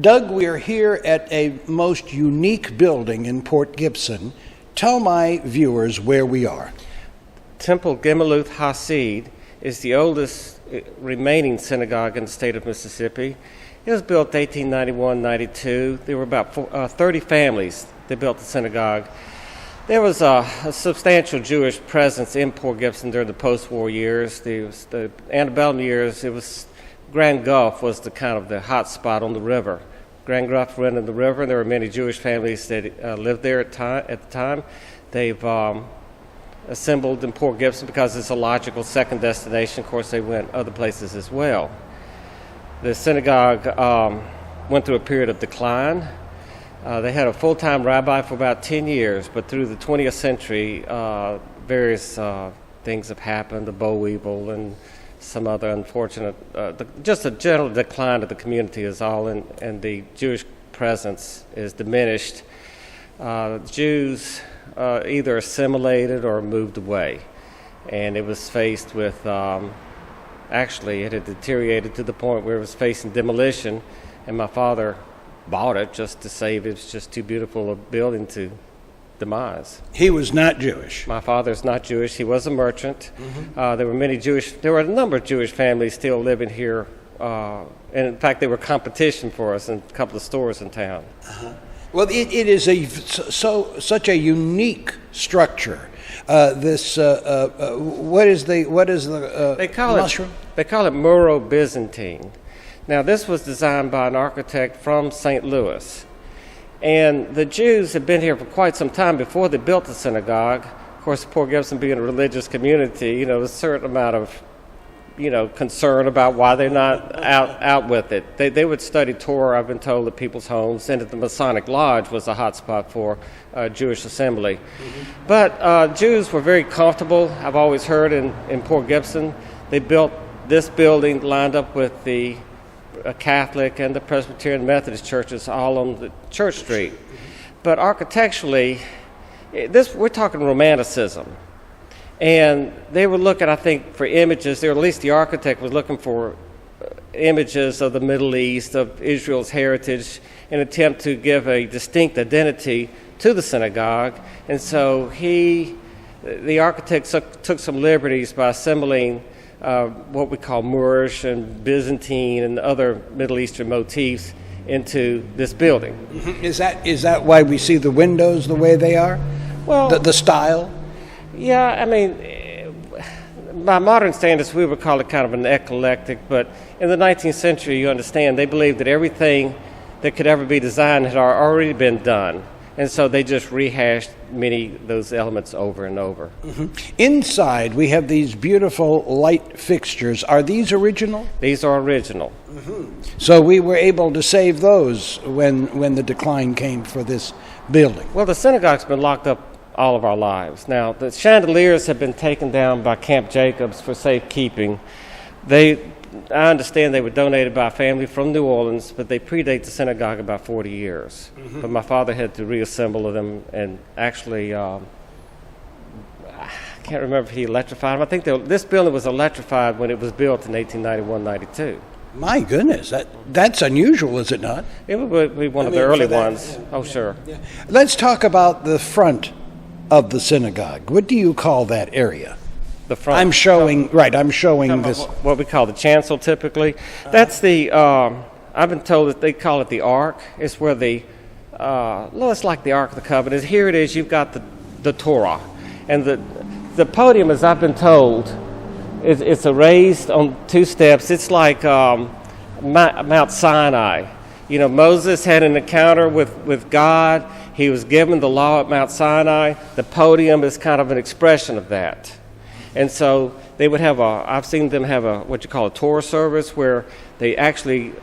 Doug, we are here at a most unique building in Port Gibson. Tell my viewers where we are. Temple Gemeluth Hasid is the oldest remaining synagogue in the state of Mississippi. It was built 1891-92. There were about 30 families that built the synagogue. There was a substantial Jewish presence in Port Gibson during the post-war years. The antebellum years, it was Grand Gulf was the kind of the hot spot on the river. Grand Gulf ran in the river, and there were many Jewish families that lived there at the time. They've assembled in Port Gibson because it's a logical second destination. Of course, they went other places as well. The synagogue went through a period of decline. They had a full-time rabbi for about 10 years, but through the 20th century, various things have happened, the boll weevil and some other unfortunate, just a general decline of the community is all, and the Jewish presence is diminished. Jews either assimilated or moved away, and it was faced with, actually it had deteriorated to the point where it was facing demolition, and my father bought it just to save it. It's just too beautiful a building to demise. He was not Jewish. My father's not Jewish. He was a merchant. There were a number of Jewish families still living here, and in fact they were competition for us in a couple of stores in town. Well, it is such a unique structure. What is the they call mushroom? They call it Muro-Byzantine. Now, this was designed by an architect from St. Louis. And the Jews had been here for quite some time before they built the synagogue. Of course, Port Gibson being a religious community, there's a certain amount of, concern about why they're not out with it. They would study Torah, I've been told, at people's homes, and at the Masonic Lodge was a hot spot for Jewish assembly. But Jews were very comfortable, I've always heard, in Port Gibson. They built this building lined up with the Catholic and the Presbyterian Methodist churches all on the Church Street. But architecturally, we're talking Romanticism. And they were looking, I think, for images, or at least the architect was looking for images of the Middle East, of Israel's heritage, in an attempt to give a distinct identity to the synagogue. And so the architect took some liberties by assembling what we call Moorish and Byzantine and other Middle Eastern motifs into this building. Is that why we see the windows the way they are? Well, the style? Yeah, I mean, by modern standards, we would call it kind of an eclectic, but in the 19th century, you understand, they believed that everything that could ever be designed had already been done. And so they just rehashed many of those elements over and over. Inside, we have these beautiful light fixtures. Are these original? These are original. So we were able to save those when the decline came for this building. Well, the synagogue's been locked up all of our lives. Now, the chandeliers have been taken down by Camp Jacobs for safekeeping. I understand they were donated by a family from New Orleans, but they predate the synagogue about 40 years. But my father had to reassemble them, and actually, I can't remember if he electrified them. I think this building was electrified when it was built in 1891-92. My goodness, that's unusual, is it not? It would be one of the early ones. Yeah. Oh, sure. Yeah. Let's talk about the front of the synagogue. What do you call that area? The front. I'm showing this. What we call the chancel, typically. That's the. I've been told that they call it the Ark. It's where it's like the Ark of the Covenant. Here it is. You've got the Torah, and the podium, as I've been told, it's raised on two steps. It's like Mount Sinai. Moses had an encounter with God. He was given the law at Mount Sinai. The podium is kind of an expression of that. And so they would have I've seen them have what you call a Torah service where they actually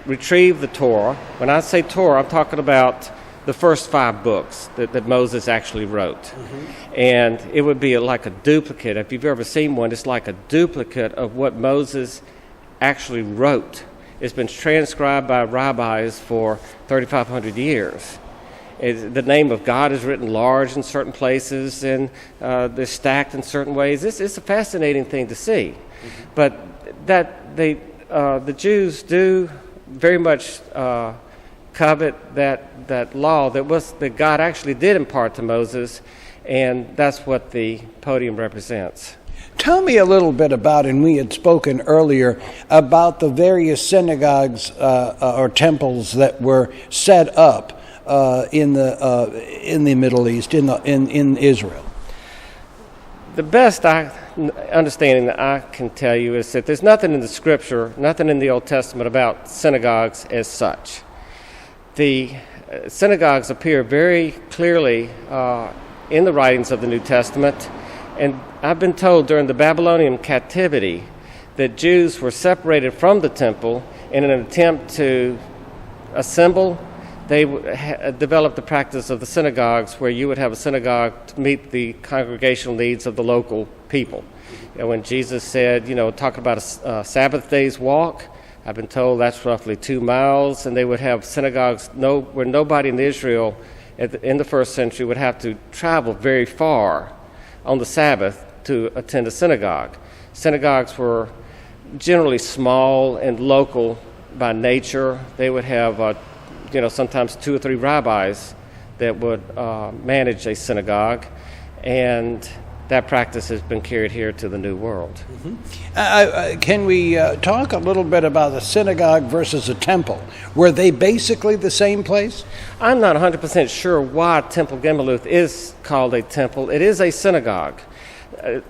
retrieve the Torah. When I say Torah, I'm talking about the first 5 books that Moses actually wrote. And it would be like a duplicate. If you've ever seen one, it's like a duplicate of what Moses actually wrote. It's been transcribed by rabbis for 3,500 years. The name of God is written large in certain places, and they're stacked in certain ways. It's a fascinating thing to see. But the Jews do very much covet that law that God actually did impart to Moses, and that's what the podium represents. Tell me a little bit about, and we had spoken earlier, about the various synagogues or temples that were set up in the Middle East, in Israel. The best understanding that I can tell you is that there's nothing in the Scripture, nothing in the Old Testament about synagogues as such. The synagogues appear very clearly in the writings of the New Testament, and I've been told during the Babylonian captivity that Jews were separated from the temple in an attempt to assemble. They developed the practice of the synagogues, where you would have a synagogue to meet the congregational needs of the local people. And when Jesus said, talk about a Sabbath day's walk, I've been told that's roughly 2 miles, and they would have synagogues where nobody in Israel in the first century would have to travel very far on the Sabbath to attend a synagogue. Synagogues were generally small and local by nature. They would have sometimes 2 or 3 rabbis that would manage a synagogue, and that practice has been carried here to the New World. Mm-hmm. Can we talk a little bit about a synagogue versus a temple? Were they basically the same place? I'm not 100% sure why Temple Gimmeluth is called a temple. It is a synagogue. The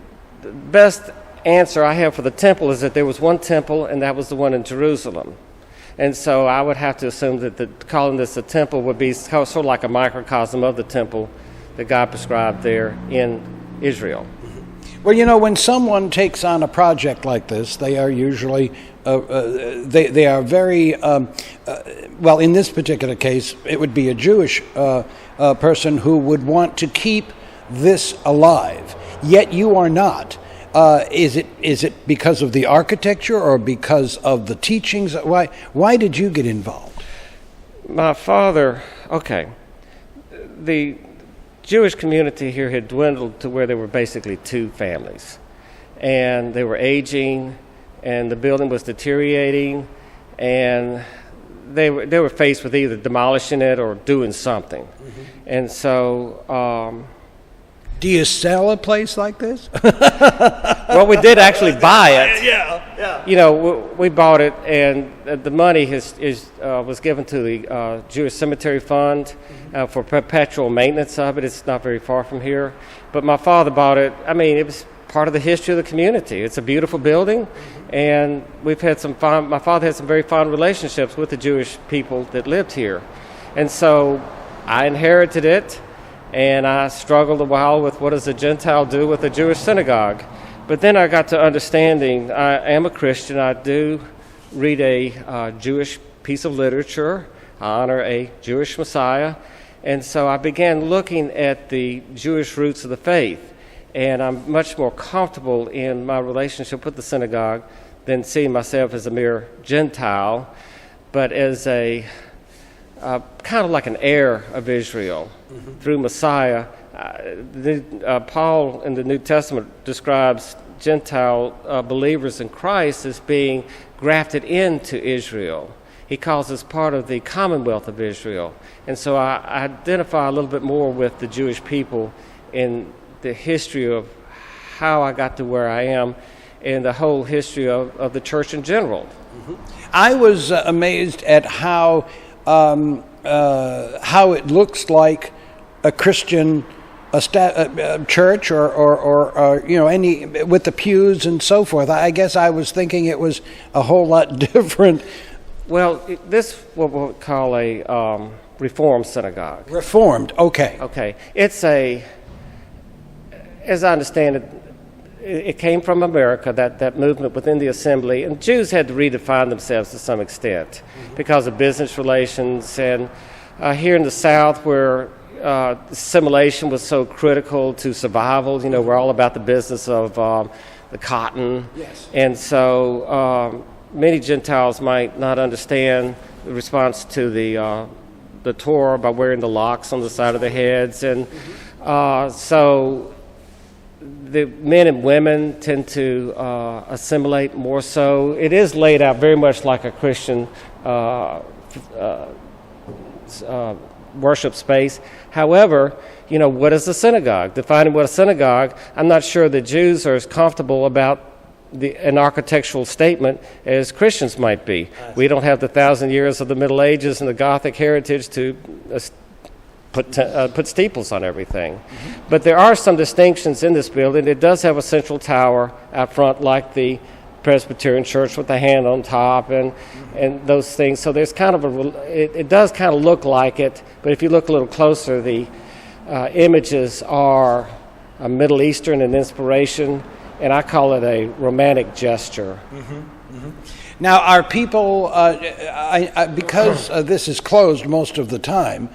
best answer I have for the temple is that there was one temple, and that was the one in Jerusalem. And so I would have to assume that calling this a temple would be sort of like a microcosm of the temple that God prescribed there in Israel. Well, when someone takes on a project like this, they are usually, they are very, well, in this particular case, it would be a Jewish person who would want to keep this alive, yet you are not. Is it because of the architecture or because of the teachings? Why did you get involved? My father, the Jewish community here had dwindled to where there were basically 2 families, and they were aging, and the building was deteriorating, and they were faced with either demolishing it or doing something. Mm-hmm. And so do you sell a place like this? Well, we did actually buy it. Yeah. We bought it, and the money was given to the Jewish Cemetery Fund for perpetual maintenance of it. It's not very far from here. But my father bought it. I mean, it was part of the history of the community. It's a beautiful building, and my father had some very fond relationships with the Jewish people that lived here. And so I inherited it. And I struggled a while with what does a Gentile do with a Jewish synagogue. But then I got to understanding I am a Christian. I do read a Jewish piece of literature. I honor a Jewish Messiah. And so I began looking at the Jewish roots of the faith. And I'm much more comfortable in my relationship with the synagogue than seeing myself as a mere Gentile, but as a kind of like an heir of Israel. Mm-hmm. Through Messiah. Paul in the New Testament describes Gentile believers in Christ as being grafted into Israel. He calls us part of the commonwealth of Israel. And so I identify a little bit more with the Jewish people in the history of how I got to where I am and the whole history of the church in general. Mm-hmm. I was amazed at how it looks like a Christian church or any with the pews and so forth. I guess I was thinking it was a whole lot different. Well, this what we'll call a Reformed synagogue. Reformed, okay. Okay. It's as I understand it, it came from America, that movement within the assembly, and Jews had to redefine themselves to some extent because of business relations. And here in the South, where assimilation was so critical to survival, we're all about the business of the cotton. Yes. And so many Gentiles might not understand the response to the Torah by wearing the locks on the side of their heads. And so the men and women tend to assimilate more so. It is laid out very much like a Christian worship space. However, what is a synagogue? Defining what a synagogue, I'm not sure the Jews are as comfortable about an architectural statement as Christians might be. We don't have the 1,000 years of the Middle Ages and the Gothic heritage to put steeples on everything. Mm-hmm. But there are some distinctions in this building. It does have a central tower out front, like the Presbyterian Church with the hand on top and those things. So there's kind of it does kind of look like it, but if you look a little closer, the images are a Middle Eastern in inspiration, and I call it a romantic gesture. Mm-hmm. Mm-hmm. Now, are people, because this is closed most of the time,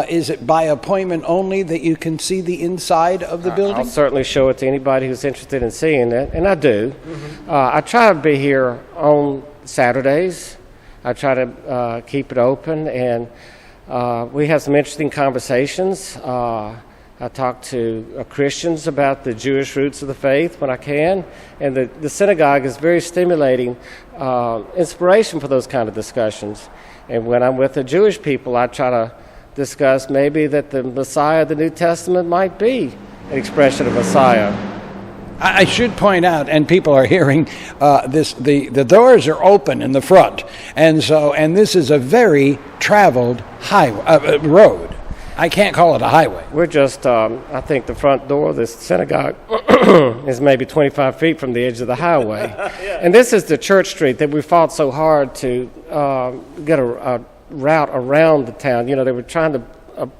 is it by appointment only that you can see the inside of the building? I'll certainly show it to anybody who's interested in seeing it, and I do. Mm-hmm. I try to be here on Saturdays. I try to keep it open, and we have some interesting conversations. I talk to Christians about the Jewish roots of the faith when I can, and the synagogue is very stimulating inspiration for those kind of discussions. And when I'm with the Jewish people, I try to discuss maybe that the Messiah of the New Testament might be an expression of Messiah. I should point out, and people are hearing this: the doors are open in the front, and this is a very traveled road. I can't call it a highway. We're just, I think the front door of this synagogue is maybe 25 feet from the edge of the highway. Yeah. And this is the church street that we fought so hard to get a route around the town. They were trying to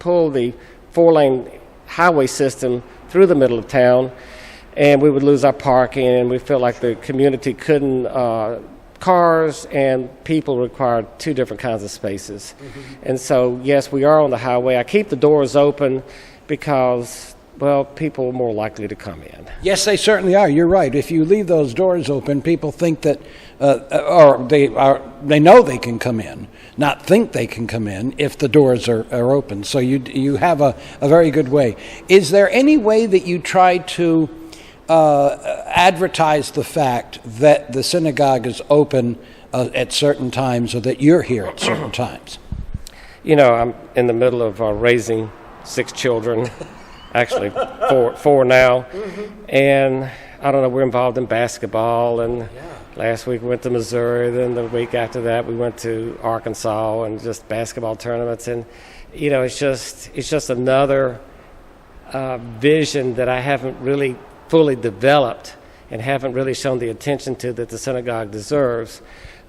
pull the 4-lane highway system through the middle of town, and we would lose our parking, and we felt like the community couldn't cars and people require two different kinds of spaces. Mm-hmm. And so, yes, we are on the highway. I keep the doors open because, people are more likely to come in. Yes, they certainly are. You're right. If you leave those doors open, people think that, or they know they can come in, not think they can come in if the doors are open. So you have a very good way. Is there any way that you try to advertise the fact that the synagogue is open at certain times, or that you're here at certain times? I'm in the middle of raising 6 children, actually four now, mm-hmm. And I don't know, we're involved in basketball, and last week we went to Missouri, then the week after that we went to Arkansas, and just basketball tournaments, and it's just another vision that I haven't really fully developed and haven't really shown the attention to that the synagogue deserves.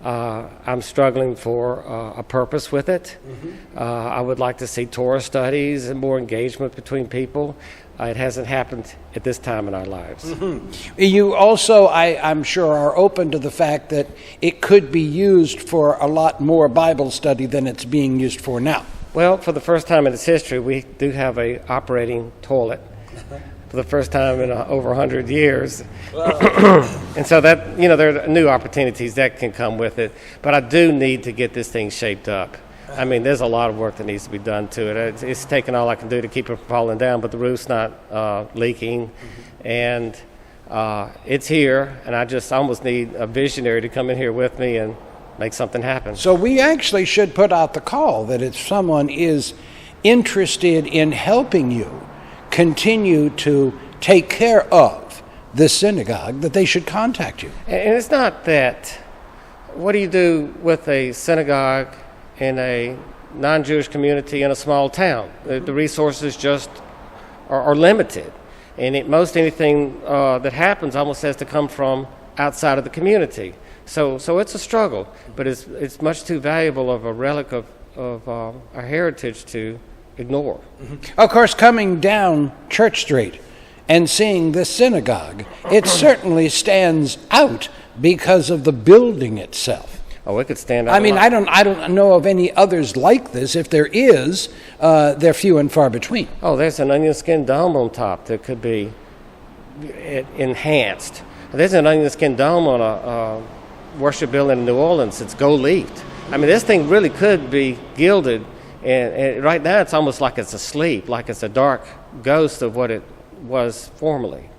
I'm struggling for a purpose with it. Mm-hmm. I would like to see Torah studies and more engagement between people. It hasn't happened at this time in our lives. Mm-hmm. You also, I'm sure, are open to the fact that it could be used for a lot more Bible study than it's being used for now. Well, for the first time in its history, we do have a operating toilet. For the first time in over 100 years. And so that, there are new opportunities that can come with it. But I do need to get this thing shaped up. I mean, there's a lot of work that needs to be done to it. It's taken all I can do to keep it from falling down, but the roof's not leaking. Mm-hmm. And it's here, and I just almost need a visionary to come in here with me and make something happen. So we actually should put out the call that if someone is interested in helping you continue to take care of this synagogue, that they should contact you. And it's not that, what do you do with a synagogue in a non-Jewish community in a small town? The resources just are limited. And most anything that happens almost has to come from outside of the community. So it's a struggle, but it's much too valuable of a relic of our heritage to ignore. Mm-hmm. Of course, coming down Church Street and seeing this synagogue, it certainly stands out because of the building itself. Oh, it could stand out. I mean, I don't know of any others like this. If there is, they're few and far between. Oh, there's an onion skin dome on top that could be enhanced. There's an onion skin dome on a worship building in New Orleans. It's gold-leafed. I mean, this thing really could be gilded. And right now it's almost like it's asleep, like it's a dark ghost of what it was formerly.